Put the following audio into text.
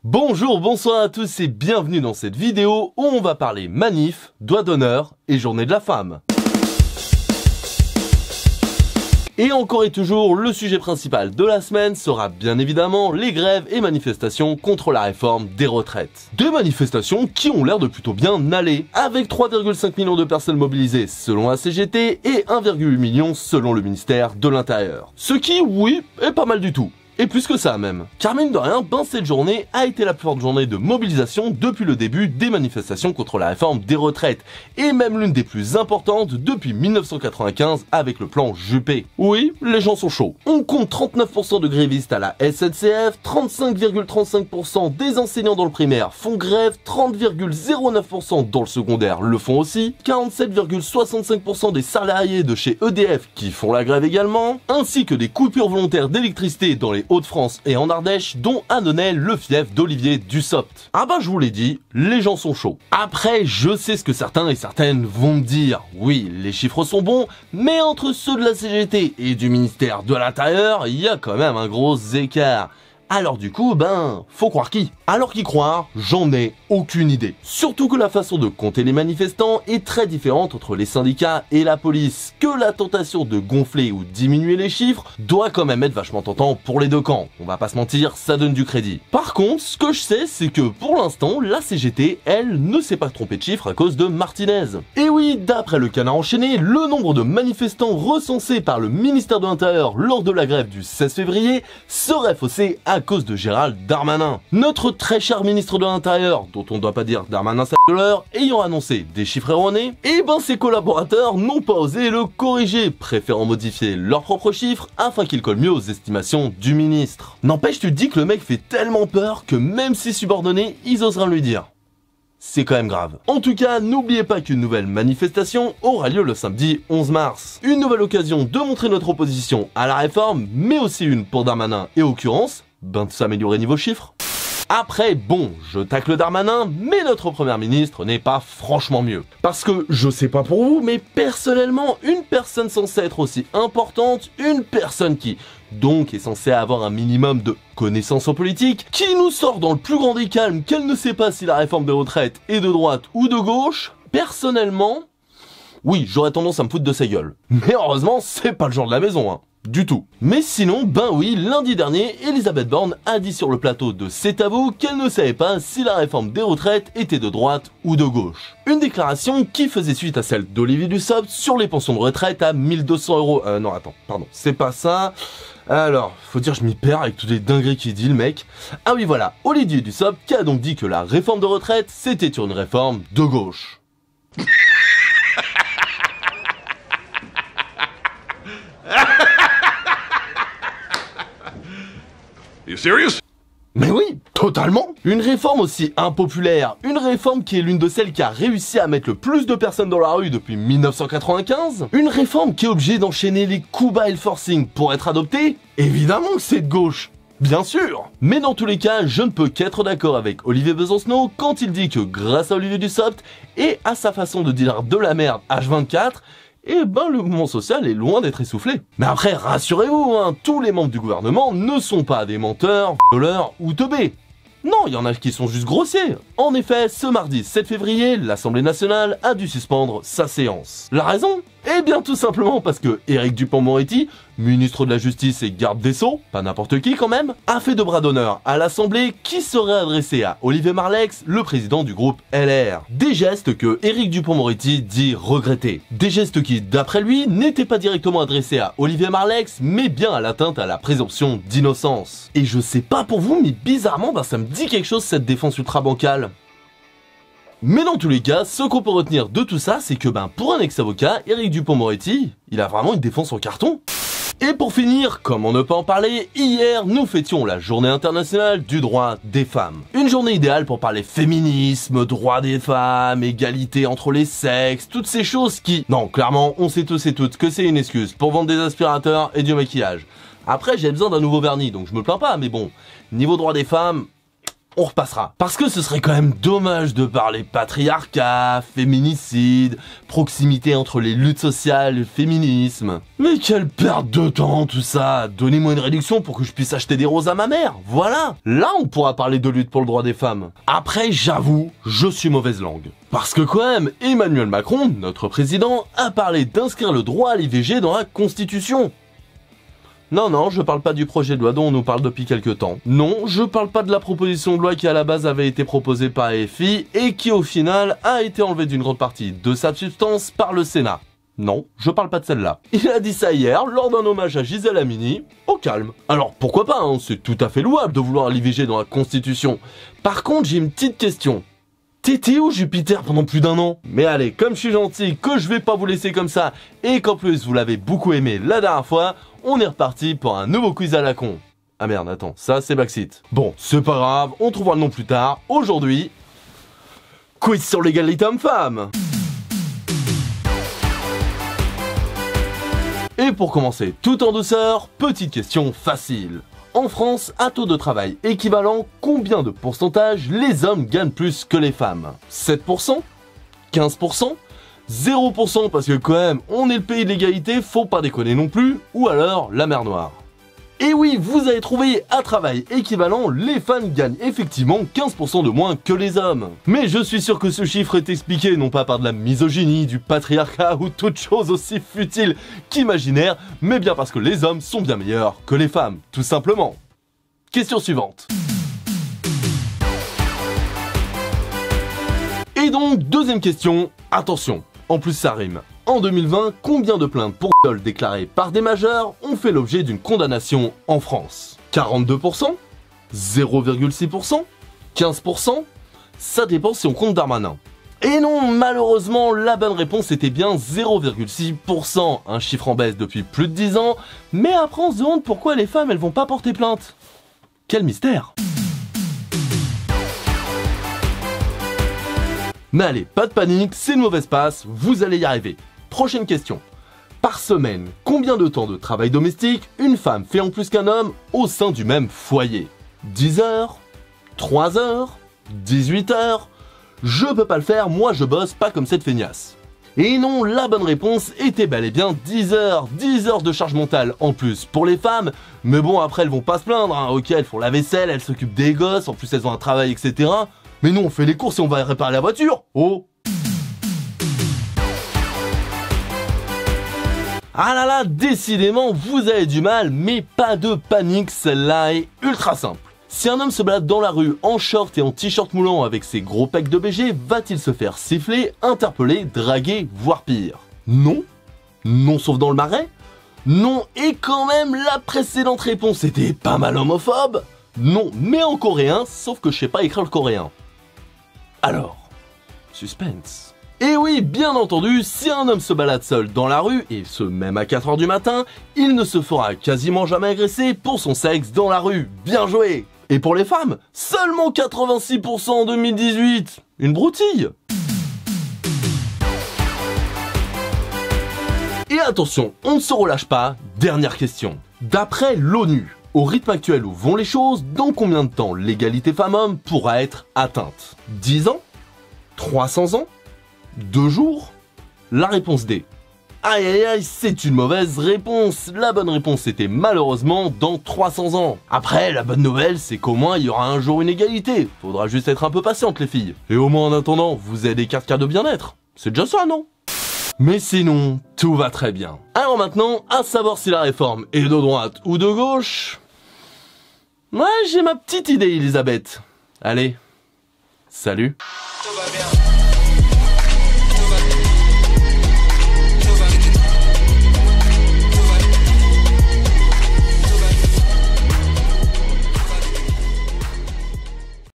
Bonjour, bonsoir à tous et bienvenue dans cette vidéo où on va parler manif, doigt d'honneur et journée de la femme. Et encore et toujours, le sujet principal de la semaine sera bien évidemment les grèves et manifestations contre la réforme des retraites. Des manifestations qui ont l'air de plutôt bien aller, avec 3,5 millions de personnes mobilisées selon la CGT et 1,8 million selon le ministère de l'Intérieur. Ce qui, oui, est pas mal du tout. Et plus que ça même. Car mine de rien, cette journée a été la plus forte journée de mobilisation depuis le début des manifestations contre la réforme des retraites, et même l'une des plus importantes depuis 1995 avec le plan Juppé. Oui, les gens sont chauds. On compte 39% de grévistes à la SNCF, 35,35% des enseignants dans le primaire font grève, 30,09% dans le secondaire le font aussi, 47,65% des salariés de chez EDF qui font la grève également, ainsi que des coupures volontaires d'électricité dans les Hauts-de-France et en Ardèche, dont Annonay, le fief d'Olivier Dussopt. Ah bah je vous l'ai dit, les gens sont chauds. Après, je sais ce que certains et certaines vont me dire. Oui, les chiffres sont bons, mais entre ceux de la CGT et du ministère de l'Intérieur, il y a quand même un gros écart. Alors du coup, faut croire qui? Alors qui croire, j'en ai aucune idée. Surtout que la façon de compter les manifestants est très différente entre les syndicats et la police, que la tentation de gonfler ou diminuer les chiffres doit quand même être vachement tentant pour les deux camps. On va pas se mentir, ça donne du crédit. Par contre, ce que je sais, c'est que pour l'instant, la CGT, elle, ne s'est pas trompée de chiffres à cause de Martinez. Et oui, d'après le Canard enchaîné, le nombre de manifestants recensés par le ministère de l'Intérieur lors de la grève du 16 février serait faussé à cause de Gérald Darmanin. Notre très cher ministre de l'Intérieur, dont on ne doit pas dire Darmanin sa gueuleur, ayant annoncé des chiffres erronés, et ses collaborateurs n'ont pas osé le corriger, préférant modifier leurs propres chiffres afin qu'ils collent mieux aux estimations du ministre. N'empêche, tu te dis que le mec fait tellement peur que même ses subordonnés, ils osent rien lui dire. C'est quand même grave. En tout cas, n'oubliez pas qu'une nouvelle manifestation aura lieu le samedi 11 mars. Une nouvelle occasion de montrer notre opposition à la réforme, mais aussi une pour Darmanin et occurrence, de s'améliorer niveau chiffres. Après, je tacle Darmanin, mais notre première ministre n'est pas franchement mieux. Parce que, je sais pas pour vous, mais personnellement, une personne censée être aussi importante, une personne qui, donc, est censée avoir un minimum de connaissances en politique, qui nous sort dans le plus grand des calmes qu'elle ne sait pas si la réforme des retraites est de droite ou de gauche, personnellement, oui, j'aurais tendance à me foutre de sa gueule. Mais heureusement, c'est pas le genre de la maison, hein. Du tout. Mais sinon, oui, lundi dernier, Elisabeth Borne a dit sur le plateau de C'est à vous qu'elle ne savait pas si la réforme des retraites était de droite ou de gauche. Une déclaration qui faisait suite à celle d'Olivier Dussopt sur les pensions de retraite à 1200 €. Non, attends, pardon, c'est pas ça. Alors, faut dire, je m'y perds avec toutes les dingueries qu'il dit, le mec. Ah oui, voilà, Olivier Dussopt qui a donc dit que la réforme de retraite, c'était une réforme de gauche. You serious? Mais oui, totalement. Une réforme aussi impopulaire, une réforme qui est l'une de celles qui a réussi à mettre le plus de personnes dans la rue depuis 1995, une réforme qui est obligée d'enchaîner les coups bas et le forcing pour être adoptée, évidemment que c'est de gauche. Bien sûr. Mais dans tous les cas, je ne peux qu'être d'accord avec Olivier Besancenot quand il dit que grâce à Olivier Dussopt et à sa façon de dire de la merde H24, le mouvement social est loin d'être essoufflé. Mais après, rassurez-vous, tous les membres du gouvernement ne sont pas des menteurs, violeurs ou teubés. Non, il y en a qui sont juste grossiers. En effet, ce mardi 7 février, l'Assemblée nationale a dû suspendre sa séance. La raison ? Eh bien tout simplement parce que Éric Dupond-Moretti, ministre de la Justice et garde des Sceaux, pas n'importe qui quand même, a fait de bras d'honneur à l'Assemblée qui serait adressé à Olivier Marleix, le président du groupe LR. Des gestes que Éric Dupond-Moretti dit regretter. Des gestes qui, d'après lui, n'étaient pas directement adressés à Olivier Marleix, mais bien à l'atteinte à la présomption d'innocence. Et je sais pas pour vous, mais bizarrement, ça me dit quelque chose cette défense ultra bancale. Mais dans tous les cas, ce qu'on peut retenir de tout ça, c'est que pour un ex-avocat, Éric Dupond-Moretti, il a vraiment une défense en carton. Et pour finir, comme on ne peut en parler, hier nous fêtions la journée internationale du droit des femmes. Une journée idéale pour parler féminisme, droit des femmes, égalité entre les sexes, toutes ces choses qui... Non, clairement, on sait tous et toutes que c'est une excuse pour vendre des aspirateurs et du maquillage. Après, j'ai besoin d'un nouveau vernis, donc je me plains pas, mais niveau droit des femmes... on repassera. Parce que ce serait quand même dommage de parler patriarcat, féminicide, proximité entre les luttes sociales et le féminisme. Mais quelle perte de temps tout ça. Donnez-moi une réduction pour que je puisse acheter des roses à ma mère, voilà. Là on pourra parler de lutte pour le droit des femmes. Après j'avoue, je suis mauvaise langue. Parce que quand même, Emmanuel Macron, notre président, a parlé d'inscrire le droit à l'IVG dans la Constitution. Non, je parle pas du projet de loi dont on nous parle depuis quelques temps. Non, je parle pas de la proposition de loi qui à la base avait été proposée par AFI et qui au final a été enlevée d'une grande partie de sa substance par le Sénat. Non, je parle pas de celle-là. Il a dit ça hier, lors d'un hommage à Gisèle Halimi, au calme. Alors pourquoi pas, hein, c'est tout à fait louable de vouloir l'IVG dans la Constitution. Par contre, j'ai une petite question. T'étais où Jupiter pendant plus d'1 an? Mais allez, comme je suis gentil, que je vais pas vous laisser comme ça, et qu'en plus vous l'avez beaucoup aimé la dernière fois, on est reparti pour un nouveau quiz à la con. Ah merde, attends, ça c'est Backseat. Bon, c'est pas grave, on trouvera le nom plus tard. Aujourd'hui, quiz sur l'égalité homme-femme. Et pour commencer tout en douceur, petite question facile. En France, à taux de travail équivalent, combien de pourcentage les hommes gagnent plus que les femmes? 7%? 15%? 0% parce que quand même, on est le pays de l'égalité, faut pas déconner non plus, ou alors la mer Noire. Et oui, vous avez trouvé, à travail équivalent, les femmes gagnent effectivement 15% de moins que les hommes. Mais je suis sûr que ce chiffre est expliqué non pas par de la misogynie, du patriarcat ou toute chose aussi futile qu'imaginaire, mais bien parce que les hommes sont bien meilleurs que les femmes, tout simplement. Question suivante. Et donc, deuxième question, attention, en plus ça rime. En 2020, combien de plaintes pour viol déclarées par des majeurs ont fait l'objet d'une condamnation en France? 42%? 0,6%? 15%? Ça dépend si on compte Darmanin. Et non, malheureusement, la bonne réponse était bien 0,6%, un chiffre en baisse depuis plus de 10 ans, mais après on se demande pourquoi les femmes elles vont pas porter plainte. Quel mystère! Mais allez, pas de panique, c'est une mauvaise passe, vous allez y arriver. Prochaine question. Par semaine, combien de temps de travail domestique une femme fait en plus qu'un homme au sein du même foyer? 10 heures? 3 heures? 18 heures? Je peux pas le faire, moi je bosse pas comme cette feignasse. Et non, la bonne réponse était bel et bien 10 heures. 10 heures de charge mentale en plus pour les femmes. Mais bon, après elles vont pas se plaindre, hein. Ok, elles font la vaisselle, elles s'occupent des gosses, en plus elles ont un travail, etc. Mais nous on fait les courses et on va réparer la voiture. Oh! Ah là là, décidément, vous avez du mal, mais pas de panique, celle-là est ultra simple. Si un homme se balade dans la rue en short et en t-shirt moulant avec ses gros pecs de BG, va-t-il se faire siffler, interpeller, draguer, voire pire? Non. Non sauf dans le Marais? Non, et quand même, la précédente réponse était pas mal homophobe? Non, mais en coréen, sauf que je sais pas écrire le coréen. Alors, suspense. Et oui, bien entendu, si un homme se balade seul dans la rue, et ce même à 4h du matin, il ne se fera quasiment jamais agresser pour son sexe dans la rue. Bien joué! Et pour les femmes, seulement 86% en 2018. Une broutille! Et attention, on ne se relâche pas, dernière question. D'après l'ONU, au rythme actuel où vont les choses, dans combien de temps l'égalité femmes-hommes pourra être atteinte? 10 ans? 300 ans? 2 jours? La réponse D. Aïe aïe aïe, c'est une mauvaise réponse. La bonne réponse était malheureusement dans 300 ans. Après, la bonne nouvelle, c'est qu'au moins il y aura un jour une égalité. Faudra juste être un peu patiente les filles. Et au moins en attendant, vous avez des cartes cadeaux bien-être. C'est déjà ça, non? Mais sinon, tout va très bien. Alors maintenant, à savoir si la réforme est de droite ou de gauche... Ouais, j'ai ma petite idée, Elisabeth. Allez, salut. Tout va bien.